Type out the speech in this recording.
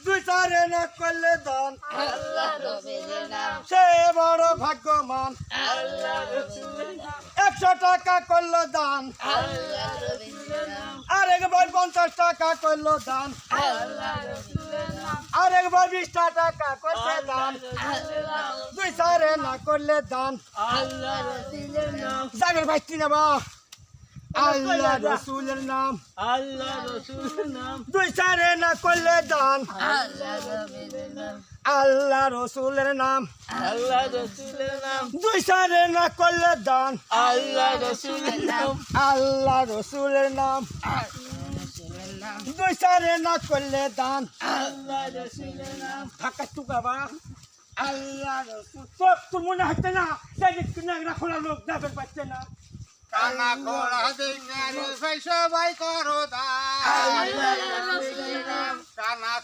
দুই চারে না করলে দান আল্লাহ রবির নাম সে বড় ভাগ্যমান আল্লাহ রসুলের নাম 100 টাকা করলো দান আল্লাহ রবির নাম আরেকবার 50 টাকা করলো দান আল্লাহ রসুলের নাম আরেকবার 20 টাকা করছে দান আল্লাহ দুই চারে না করলে দান আল্লাহ রসুলের নাম জাগর বাইতি নেবা আল্লাহ রসুলের নাম আল্লাহ রসুলের নাম দুই চারে না করলে দান আল্লাহ রবির নাম আল্লাহ রসুলের নাম আল্লাহ রসুলের নাম দুই চারে না করলে দান আল্লাহ রসুলের নাম আল্লাহ রসুলের নাম রসুলের নাম দুই চারে না করলে দান আল্লাহ রসুলের নাম ঢাকা টুকাবা আল্লাহ রসুল তোর মনে হচ্ছে না রাখো না লোক যাবেন পাচ্ছে না কানা খোলা দিঙ্গারে সবাই করো দা আল্লাহ রসুলের নাম কানা